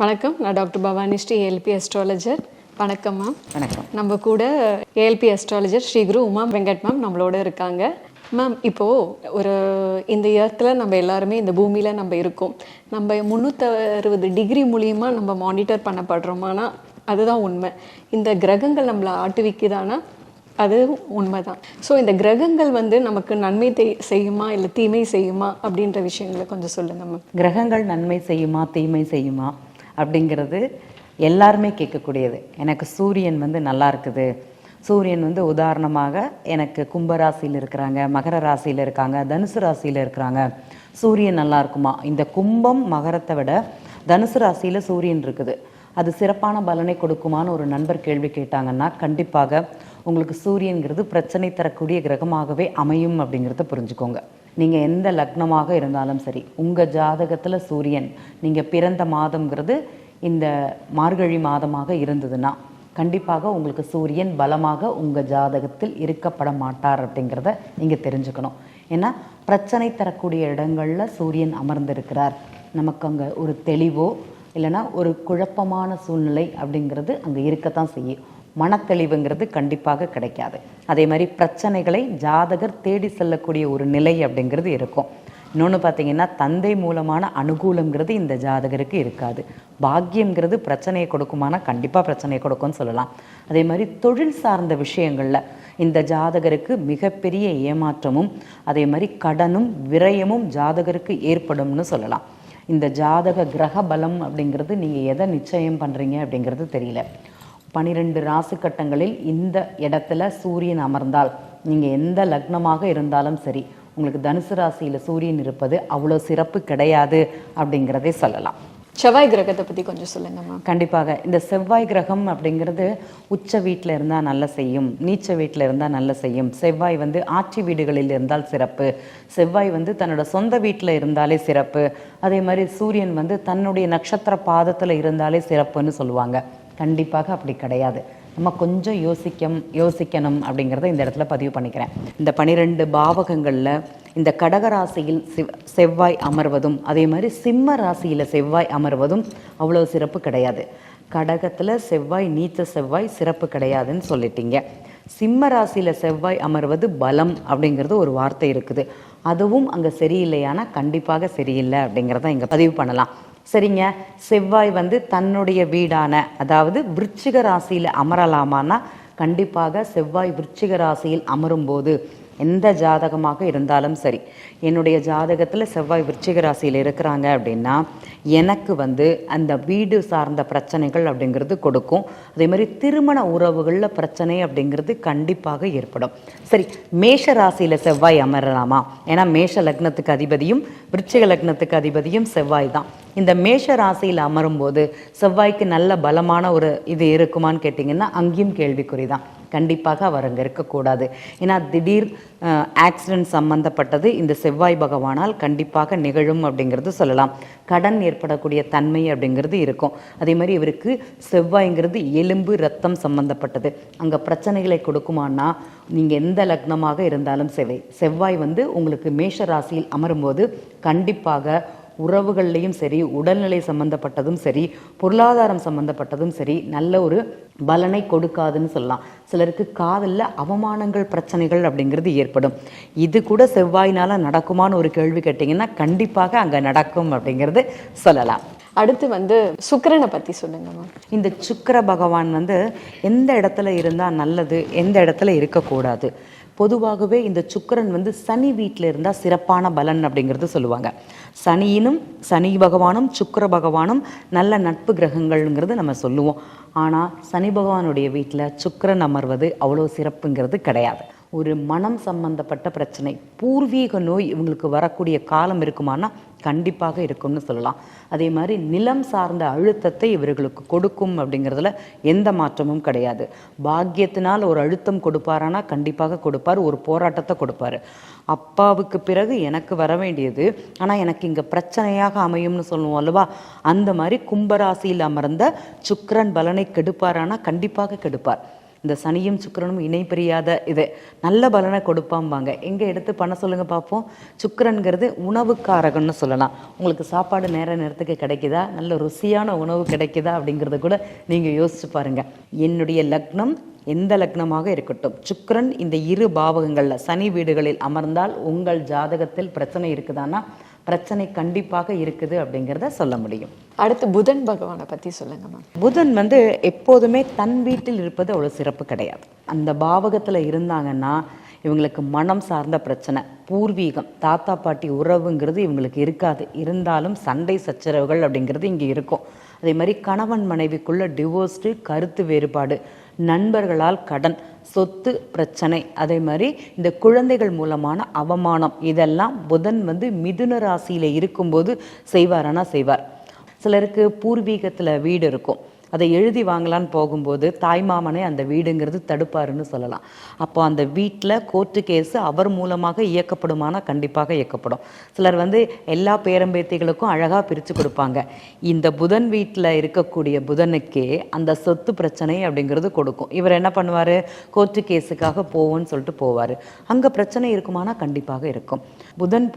வணக்கம். நான் doctor Bhavani Sri ALP astrologer. வணக்கம் மேம். வணக்கம். நம்ம கூட ALP astrologer Sri Guru Uma Venkat ma'am நம்மளோட இருக்காங்க. மேம், இப்போது ஒரு இந்த இயர்த்தில் நம்ம எல்லாருமே இந்த பூமியில் நம்ம இருக்கோம். நம்ம 360 டிகிரி மூலியமாக நம்ம மானிட்டர் பண்ணப்படுறோமானா அதுதான் உண்மை. இந்த கிரகங்கள் நம்மளை ஆட்டுவிக்குதானா அது உண்மைதான். ஸோ இந்த கிரகங்கள் நமக்கு நன்மை செய்யுமா இல்லை தீமை செய்யுமா அப்படின்ற விஷயங்களை கொஞ்சம் சொல்லுங்கள் மேம். கிரகங்கள் நன்மை செய்யுமா தீமை செய்யுமா அப்படிங்கிறது எல்லாருமே கேட்கக்கூடியது. எனக்கு சூரியன் நல்லா இருக்குது, சூரியன் உதாரணமாக எனக்கு கும்பராசியில் இருக்கிறாங்க, மகர ராசியில் இருக்காங்க, தனுசு ராசியில் இருக்கிறாங்க, சூரியன் நல்லா இருக்குமா? இந்த கும்பம் மகரத்தை விட தனுசு ராசியில் சூரியன் இருக்குது, அது சிறப்பான பலனை கொடுக்குமான்னு ஒரு நண்பர் கேள்வி கேட்டாங்கன்னா கண்டிப்பாக உங்களுக்கு சூரியன்கிறது பிரச்சனை தரக்கூடிய கிரகமாகவே அமையும் அப்படிங்கிறத புரிஞ்சுக்கோங்க. நீங்கள் எந்த லக்னமாக இருந்தாலும் சரி, உங்கள் ஜாதகத்தில் சூரியன் நீங்கள் பிறந்த மாதம்ங்கிறது இந்த மார்கழி மாதமாக இருந்ததுன்னா கண்டிப்பாக உங்களுக்கு சூரியன் பலமாக உங்கள் ஜாதகத்தில் இருக்கப்பட மாட்டார் அப்படிங்கிறத நீங்கள் தெரிஞ்சுக்கணும். ஏன்னா பிரச்சனை தரக்கூடிய இடங்களில் சூரியன் அமர்ந்திருக்கிறார், நமக்கு அங்கே ஒரு தெளிவோ இல்லைன்னா ஒரு குழப்பமான சூழ்நிலை அப்படிங்கிறது அங்கே இருக்கத்தான் செய்யும். மனத்தெளிவுங்கிறது கண்டிப்பாக கிடைக்காது. அதே மாதிரி பிரச்சனைகளை ஜாதகர் தேடி செல்லக்கூடிய ஒரு நிலை அப்படிங்கிறது இருக்கும். இன்னொன்று பார்த்தீங்கன்னா தந்தை மூலமான அனுகூலங்கிறது இந்த ஜாதகருக்கு இருக்காது. பாக்கியங்கிறது பிரச்சனையை கொடுக்குமானா கண்டிப்பாக பிரச்சனையை கொடுக்கும்னு சொல்லலாம். அதே மாதிரி தொழில் சார்ந்த விஷயங்களில் இந்த ஜாதகருக்கு மிகப்பெரிய ஏமாற்றமும் அதே மாதிரி கடனும் விரயமும் ஜாதகருக்கு ஏற்படும்னு சொல்லலாம். இந்த ஜாதக கிரக பலம் அப்படிங்கிறது நீங்கள் எதை நிச்சயம் பண்ணுறீங்க அப்படிங்கிறது தெரியல. 12 ராசி கட்டங்களில் இந்த இடத்துல சூரியன் அமர்ந்தால் நீங்கள் எந்த லக்னமாக இருந்தாலும் சரி, உங்களுக்கு தனுசு ராசியில் சூரியன் இருப்பது அவ்வளோ சிறப்பு கிடையாது அப்படிங்கிறதே சொல்லலாம். செவ்வாய் கிரகத்தை பற்றி கொஞ்சம் சொல்லுங்க மேம். கண்டிப்பாக இந்த செவ்வாய் கிரகம் அப்படிங்கிறது உச்ச வீட்டில் இருந்தால் நல்ல செய்யும், நீச்ச வீட்டில் இருந்தால் நல்ல செய்யும். செவ்வாய் ஆட்சி வீடுகளில் இருந்தால் சிறப்பு, செவ்வாய் தன்னோட சொந்த வீட்டில் இருந்தாலே சிறப்பு. அதே மாதிரி சூரியன் தன்னுடைய நட்சத்திர பாதத்தில் இருந்தாலே சிறப்புன்னு சொல்லுவாங்க. கண்டிப்பாக அப்படி கிடையாது. நம்ம கொஞ்சம் யோசிக்கணும் அப்படிங்கிறத இந்த இடத்துல பதிவு பண்ணிக்கிறேன். இந்த 12 பாவகங்களில் இந்த கடகராசியில் செவ்வாய் அமர்வதும் அதே மாதிரி சிம்ம ராசியில் செவ்வாய் அமர்வதும் அவ்வளோ சிறப்பு கிடையாது. கடகத்தில் செவ்வாய் நீச்ச செவ்வாய் சிறப்பு கிடையாதுன்னு சொல்லிட்டீங்க. சிம்ம ராசியில் செவ்வாய் அமர்வது பலம் அப்படிங்கிறது ஒரு வார்த்தை இருக்குது, அதுவும் அங்கே சரியில்லையானா கண்டிப்பாக சரியில்லை அப்படிங்கிறத இங்கே பதிவு பண்ணலாம். சரிங்க, செவ்வாய் தன்னுடைய வீடான அதாவது விருச்சிக ராசியில் அமரலாமான்னா கண்டிப்பாக செவ்வாய் விருச்சிக ராசியில் அமரும்போது எந்த ஜாதகமாக இருந்தாலும் சரி, என்னுடைய ஜாதகத்தில் செவ்வாய் விருச்சிக ராசியில் இருக்கிறாங்க அப்படின்னா எனக்கு அந்த வீடு சார்ந்த பிரச்சனைகள் அப்படிங்கிறது கொடுக்கும். அதே மாதிரி திருமண உறவுகளில் பிரச்சனை அப்படிங்கிறது கண்டிப்பாக ஏற்படும். சரி, மேஷ ராசியில் செவ்வாய் அமரலாமா? ஏன்னா மேஷ லக்னத்துக்கு அதிபதியும் விருச்சிக லக்னத்துக்கு அதிபதியும் செவ்வாய் தான். இந்த மேஷ ராசியில் அமரும்போது செவ்வாய்க்கு நல்ல பலமான ஒரு இது இருக்குமான்னு கேட்டிங்கன்னா அங்கேயும் கேள்விக்குறி தான். கண்டிப்பாக அவர் அங்கே இருக்கக்கூடாது. ஏன்னா திடீர் ஆக்சிடென்ட் சம்மந்தப்பட்டது இந்த செவ்வாய் பகவானால் கண்டிப்பாக நிகழும் அப்படிங்கிறது சொல்லலாம். கடன் ஏற்படக்கூடிய தன்மை அப்படிங்கிறது இருக்கும். அதே மாதிரி இவருக்கு செவ்வாய்ங்கிறது எலும்பு ரத்தம் சம்மந்தப்பட்டது, அங்கே பிரச்சனைகளை கொடுக்குமானா நீங்கள் எந்த லக்னமாக இருந்தாலும் செவ்வாய் உங்களுக்கு மேஷ ராசியில் அமரும்போது கண்டிப்பாக உறவுகள்லையும் சரி, உடல்நிலை சம்மந்தப்பட்டதும் சரி, பொருளாதாரம் சம்மந்தப்பட்டதும் சரி நல்ல ஒரு பலனை கொடுக்காதுன்னு சொல்லலாம். சிலருக்கு காதலில் அவமானங்கள் பிரச்சனைகள் அப்படிங்கிறது ஏற்படும். இது கூட செவ்வாயினால் நடக்குமான்னு ஒரு கேள்வி கேட்டிங்கன்னா கண்டிப்பாக அங்கே நடக்கும் அப்படிங்கிறது சொல்லலாம். அடுத்து சுக்கிரனை பற்றி சொல்லுங்க மேம். இந்த சுக்கிர பகவான் எந்த இடத்துல இருந்தால் நல்லது, எந்த இடத்துல இருக்கக்கூடாது? பொதுவாகவே இந்த சுக்கிரன் சனி வீட்டில் இருந்தால் சிறப்பான பலன் அப்படிங்கிறது சொல்லுவாங்க. சனி பகவானும் சுக்கிர பகவானும் நல்ல நட்பு கிரகங்கள்ங்கிறது நம்ம சொல்லுவோம். ஆனால் சனி பகவானுடைய வீட்டில் சுக்கிரன் அமர்வது அவ்வளோ சிறப்புங்கிறது கிடையாது. ஒரு மனம் சம்பந்தப்பட்ட பிரச்சனை, பூர்வீக நோய் இவங்களுக்கு வரக்கூடிய காலம் இருக்குமானா கண்டிப்பாக இருக்கும்னு சொல்லலாம். அதே மாதிரி நிலம் சார்ந்த அழுத்தத்தை இவர்களுக்கு கொடுக்கும் அப்படிங்கிறதுல எந்த மாற்றமும் கிடையாது. பாக்கியத்தினால் ஒரு அழுத்தம் கொடுப்பாரானா கண்டிப்பாக கொடுப்பார், ஒரு போராட்டத்தை கொடுப்பார். அப்பாவுக்கு பிறகு எனக்கு வர வேண்டியது ஆனால் எனக்கு இங்கே பிரச்சனையாக அமையும்னு சொல்லுவோம் அல்லவா, அந்த மாதிரி கும்பராசியில் அமர்ந்த சுக்கிரன் பலனை கெடுப்பாரானா கண்டிப்பாக கெடுப்பார். இந்த சனியும் சுக்கிரனும் இணை பிரியாத இது நல்ல பலனை கொடுப்பாம்பாங்க. எங்கே எடுத்து பண்ண சொல்லுங்க பார்ப்போம். சுக்கிரன்கிறது உணவுக்காரகன்னு சொல்லலாம். உங்களுக்கு சாப்பாடு நேரத்துக்கு கிடைக்குதா, நல்ல ருசியான உணவு கிடைக்குதா அப்படிங்கிறத கூட நீங்கள் யோசிச்சு பாருங்க. என்னுடைய லக்னம் எந்த லக்னமாக இருக்கட்டும், சுக்கிரன் இந்த இரு பாவகங்களில் சனி வீடுகளில் அமர்ந்தால் உங்கள் ஜாதகத்தில் பிரச்சனை இருக்குதான்னா பிரச்சனை கண்டிப்பாக இருக்குது அப்படிங்கிறத சொல்ல முடியும். அடுத்து புதன் பகவானை பற்றி சொல்லுங்க மேம். புதன் எப்போதுமே தன் வீட்டில் இருப்பது அவ்வளோ சிறப்பு கிடையாது. அந்த பாவகத்தில் இருந்தாங்கன்னா இவங்களுக்கு மனம் சார்ந்த பிரச்சனை, பூர்வீகம், தாத்தா பாட்டி உறவுங்கிறது இவங்களுக்கு இருக்காது. இருந்தாலும் சண்டை சச்சரவுகள் அப்படிங்கிறது இங்கே இருக்கும். அதே மாதிரி கணவன் மனைவிக்குள்ள டிவோர்ஸ்டு, கருத்து வேறுபாடு, நண்பர்களால் கடன், சொத்து பிரச்சனை, அதே மாதிரி இந்த குழந்தைகள் மூலமான அவமானம், இதெல்லாம் புதன் மிதுன ராசியில் இருக்கும்போது செய்வாரானா செய்வார். சிலருக்கு பூர்வீகத்தில் வீடு இருக்கும், அதை எழுதி வாங்கலான்னு போகும்போது தாய்மாமனே அந்த வீடுங்கிறது தடுப்பாருன்னு சொல்லலாம். அப்போ அந்த வீட்டில் கோர்ட்டு கேஸு அவர் மூலமாக இயக்கப்படுமானா கண்டிப்பாக இயக்கப்படும். சிலர் எல்லா பேரம்பேத்திகளுக்கும் அழகாக பிரித்து கொடுப்பாங்க. இந்த புதன் வீட்டில் இருக்கக்கூடிய புதனுக்கே அந்த சொத்து பிரச்சனை அப்படிங்கிறது கொடுக்கும். இவர் என்ன பண்ணுவார், கோர்ட்டு கேஸுக்காக போவோன்னு சொல்லிட்டு போவார். அங்கே பிரச்சனை இருக்குமானா கண்டிப்பாக இருக்கும். புதன்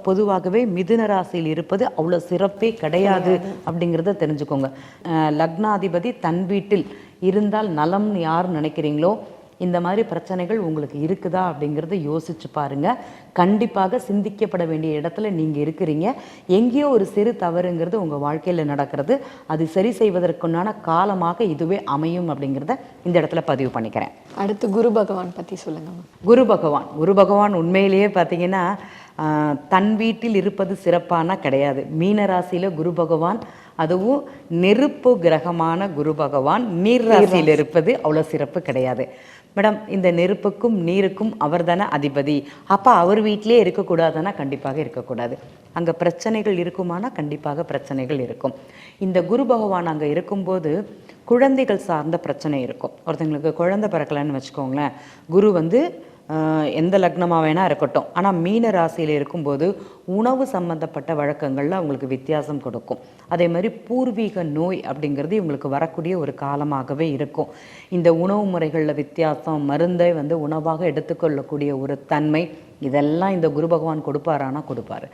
பொதுவாகவே மிதுன ராசியில் இருப்பது அவ்வளோ சிறப்பே கிடையாது அப்படிங்கிறத தெரிஞ்சுக்கோங்க. லக்னாதிபதி தன் வீட்டில் இருந்தால் நலம்னு யார் நினைக்கிறீங்களோ இந்த மாதிரி பிரச்சனைகள் உங்களுக்கு இருக்குதா அப்படிங்கிறத யோசிச்சு பாருங்க. கண்டிப்பாக சிந்திக்கப்பட வேண்டிய இடத்துல நீங்க இருக்கிறீங்க. எங்கேயோ ஒரு சிறு தவறுங்கிறது உங்க வாழ்க்கையில நடக்கிறது. அது சரி செய்வதற்குண்டான காலமாக இதுவே அமையும் அப்படிங்கிறத இந்த இடத்துல பதிவு பண்ணிக்கிறேன். அடுத்து குரு பகவான் பத்தி சொல்லுங்க. குரு பகவான் உண்மையிலேயே பார்த்தீங்கன்னா தன் வீட்டில் இருப்பது சிறப்பான கிடையாது. மீன ராசியில குரு பகவான், அதுவும் நெருப்பு கிரகமான குரு பகவான் நீர் ராசியில் இருப்பது அவ்வளோ சிறப்பு கிடையாது. மேடம், இந்த நெருப்புக்கும் நீருக்கும் அவர் தானே அதிபதி. அப்போ அவர் வீட்டிலே இருக்கக்கூடாதுன்னா கண்டிப்பாக இருக்கக்கூடாது. அங்கே பிரச்சனைகள் இருக்குமானா கண்டிப்பாக பிரச்சனைகள் இருக்கும். இந்த குரு பகவான் அங்கே இருக்கும்போது குழந்தைகள் சார்ந்த பிரச்சனை இருக்கும். ஒருத்தங்களுக்கு குழந்தை பிறக்கலைன்னு வச்சுக்கோங்களேன், குரு எந்த லக்னமாக வேணால் இருக்கட்டும், ஆனால் மீன ராசியில் இருக்கும்போது உணவு சம்பந்தப்பட்ட வழக்கங்களில் அவங்களுக்கு வித்தியாசம் கொடுக்கும். அதே மாதிரி பூர்வீக நோய் அப்படிங்கிறது இவங்களுக்கு வரக்கூடிய ஒரு காலமாகவே இருக்கும். இந்த உணவு முறைகளில் வித்தியாசம், மருந்தை உணவாக எடுத்துக்கொள்ளக்கூடிய ஒரு தன்மை, இதெல்லாம் இந்த குரு பகவான் கொடுப்பாரானா கொடுப்பாரு.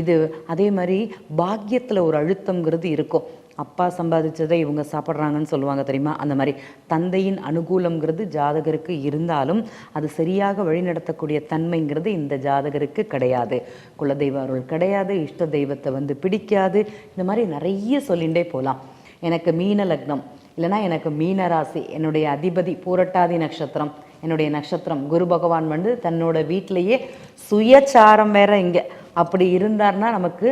இது அதே மாதிரி பாக்கியத்தில் ஒரு அழுத்தங்கிறது இருக்கும். அப்பா சம்பாதிச்சதை இவங்க சாப்பிட்றாங்கன்னு சொல்லுவாங்க தெரியுமா, அந்த மாதிரி தந்தையின் அனுகூலங்கிறது ஜாதகருக்கு இருந்தாலும் அது சரியாக வழிநடத்தக்கூடிய தன்மைங்கிறது இந்த ஜாதகருக்கு கிடையாது. குலதெய்வ அருள் கிடையாது, இஷ்ட தெய்வத்தை பிடிக்காது. இந்த மாதிரி நிறைய சொல்லிகிட்டே போகலாம். எனக்கு மீன லக்னம் இல்லைனா எனக்கு மீன ராசி, என்னுடைய அதிபதி பூரட்டாதி நட்சத்திரம், என்னுடைய நட்சத்திரம் குரு பகவான் தன்னோட வீட்டிலேயே சுயச்சாரம் வேற இங்கே அப்படி இருந்தார்னா நமக்கு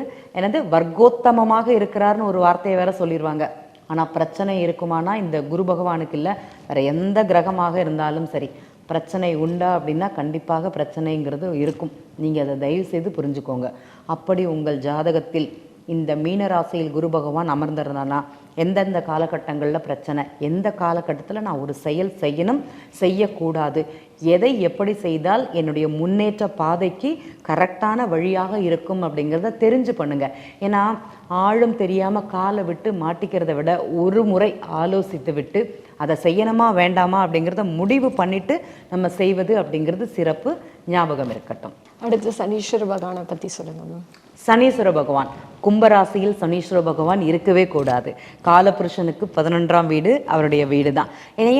வர்க்கோத்தமமாக இருக்கிறார்னு ஒரு வார்த்தையை வேற சொல்லிடுவாங்க. ஆனால் பிரச்சனை இருக்குமானா இந்த குரு பகவானுக்கு இல்லை, வேற எந்த கிரகமாக இருந்தாலும் சரி பிரச்சனை உண்டா அப்படின்னா கண்டிப்பாக பிரச்சனைங்கிறது இருக்கும். நீங்கள் அதை தயவு செய்து புரிஞ்சுக்கோங்க. அப்படி உங்கள் ஜாதகத்தில் இந்த மீனராசியில் குரு பகவான் அமர்ந்திருந்தானா எந்தெந்த காலகட்டங்களில் பிரச்சனை, எந்த காலகட்டத்தில் நான் ஒரு செயல் செய்யணும், செய்யக்கூடாது, எதை எப்படி செய்தால் என்னுடைய முன்னேற்ற பாதைக்கு கரெக்டான வழியாக இருக்கும் அப்படிங்கிறத தெரிஞ்சு பண்ணுங்க. ஏன்னா ஆழம் தெரியாமல் காலை விட்டு மாட்டிக்கிறத விட ஒரு முறை ஆலோசித்து விட்டு அதை செய்யணுமா வேண்டாமா அப்படிங்கிறத முடிவு பண்ணிட்டு நம்ம செய்வது அப்படிங்கிறது சிறப்பு. ஞாபகம் இருக்கட்டும். அடுத்து சனீஸ்வர பகவானை பற்றி சொல்லுங்க. சனீஸ்வர பகவான் கும்பராசியில் சனீஸ்வர பகவான் இருக்கவே கூடாது. காலபுருஷனுக்கு 11ஆம் வீடு அவருடைய வீடு தான்.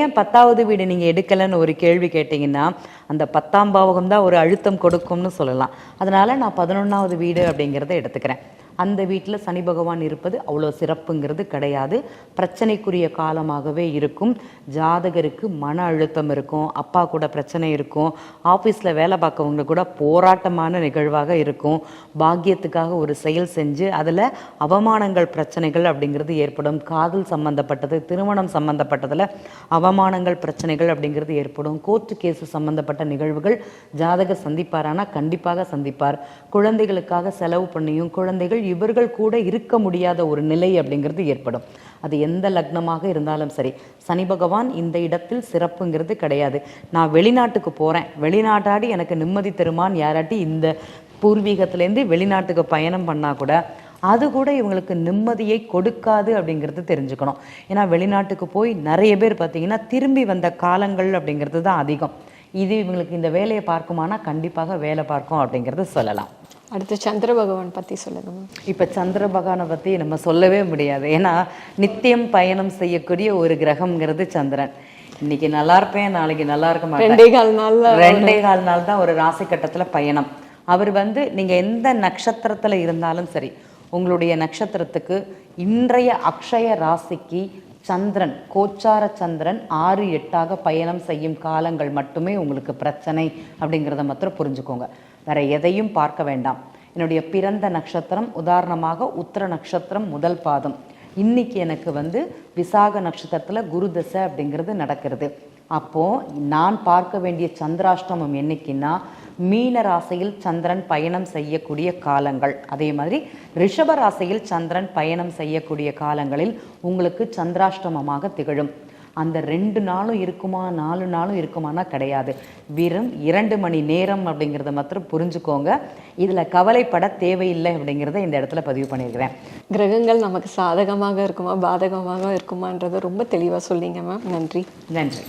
ஏன் 10வது வீடு நீங்கள் எடுக்கலைன்னு ஒரு கேள்வி கேட்டிங்கன்னா அந்த 10ஆம் பாவகம் தான் ஒரு அழுத்தம் கொடுக்கும்னு சொல்லலாம். அதனால் நான் 11வது வீடு அப்படிங்கிறத எடுத்துக்கிறேன். அந்த வீட்டில் சனி பகவான் இருப்பது அவ்வளோ சிறப்புங்கிறது கிடையாது. பிரச்சனைக்குரிய காலமாகவே இருக்கும். ஜாதகருக்கு மன அழுத்தம் இருக்கும், அப்பா கூட பிரச்சனை இருக்கும், ஆஃபீஸில் வேலை பார்க்கவங்க கூட போராட்டமான நிகழ்வாக இருக்கும். பாக்கியத்துக்காக ஒரு செயல் செஞ்சு அதில் அவமானங்கள் பிரச்சனைகள் அப்படிங்கிறது ஏற்படும். காதல் சம்பந்தப்பட்டது, திருமணம் சம்பந்தப்பட்டதில் அவமானங்கள் பிரச்சனைகள் அப்படிங்கிறது ஏற்படும். கோர்ட்டு கேஸு சம்பந்தப்பட்ட நிகழ்வுகள் ஜாதகர் சந்திப்பாரானா கண்டிப்பாக சந்திப்பார். குழந்தைகளுக்காக செலவு பண்ணியும் குழந்தைகள் இவர்கள் கூட இருக்க முடியாத ஒரு நிலை அப்படிங்கிறது ஏற்படும். அது எந்த லக்னமாக இருந்தாலும் சரி, சனி பகவான் இந்த இடத்தில் சிறப்புங்கிறது கிடையாது. நான் வெளிநாட்டுக்கு போகிறேன், வெளிநாட்டாடி எனக்கு நிம்மதி தருமான்னு யாராட்டி இந்த பூர்வீகத்திலேருந்து வெளிநாட்டுக்கு பயணம் பண்ணால் கூட அது கூட இவங்களுக்கு நிம்மதியை கொடுக்காது அப்படிங்கிறது தெரிஞ்சுக்கணும். ஏன்னா வெளிநாட்டுக்கு போய் நிறைய பேர் பார்த்தீங்கன்னா திரும்பி வந்த காலங்கள் அப்படிங்கிறது தான் அதிகம். இது இவங்களுக்கு இந்த வேலையை பார்க்குமானா கண்டிப்பாக வேலை பார்க்கும் அப்படிங்கிறத சொல்லலாம். அடுத்து சந்திர பகவான் பற்றி சொல்லுங்க மேம். இப்போ சந்திர பகவானை பற்றி நம்ம சொல்லவே முடியாது. ஏன்னா நித்தியம் பயணம் செய்யக்கூடிய ஒரு கிரகம்ங்கிறது சந்திரன். இன்னைக்கு நல்லா இருப்பேன், நாளைக்கு நல்லா இருக்க மாட்டேன். 2.25 நாள் தான் ஒரு ராசி கட்டத்தில் பயணம். அவர் வந்து நீங்கள் எந்த நட்சத்திரத்தில் இருந்தாலும் சரி, உங்களுடைய நட்சத்திரத்துக்கு இன்றைய அக்ஷய ராசிக்கு சந்திரன், கோச்சார சந்திரன் 6-8 பயணம் செய்யும் காலங்கள் மட்டுமே உங்களுக்கு பிரச்சனை அப்படிங்கிறத மாத்திரம் புரிஞ்சுக்கோங்க. வேற எதையும் பார்க்க வேண்டாம். என்னுடைய பிறந்த நட்சத்திரம் உதாரணமாக உத்திர நட்சத்திரம் முதல் பாதம். இன்னைக்கு எனக்கு வந்து விசாக நட்சத்திரத்தில் குரு தசை அப்படிங்கிறது நடக்கிறது. அப்போது நான் பார்க்க வேண்டிய சந்திராஷ்டமம் என்னைக்குன்னா மீன ராசியில் சந்திரன் பயணம் செய்யக்கூடிய காலங்கள், அதே மாதிரி ரிஷப ராசியில் சந்திரன் பயணம் செய்யக்கூடிய காலங்களில் உங்களுக்கு சந்திராஷ்டமமாக திகழும். அந்த 2 நாளும் இருக்குமா 4 நாளும் இருக்குமானா கிடையாது. வெறும் 2 மணி நேரம் அப்படிங்கிறத மாத்திரம் புரிஞ்சுக்கோங்க. இதில் கவலைப்பட தேவையில்லை அப்படிங்கிறத இந்த இடத்துல பதிவு பண்ணியிருக்கிறேன். கிரகங்கள் நமக்கு சாதகமாக இருக்குமா பாதகமாக இருக்குமான்றதை ரொம்ப தெளிவாக சொன்னீங்க மேம். நன்றி. நன்றி.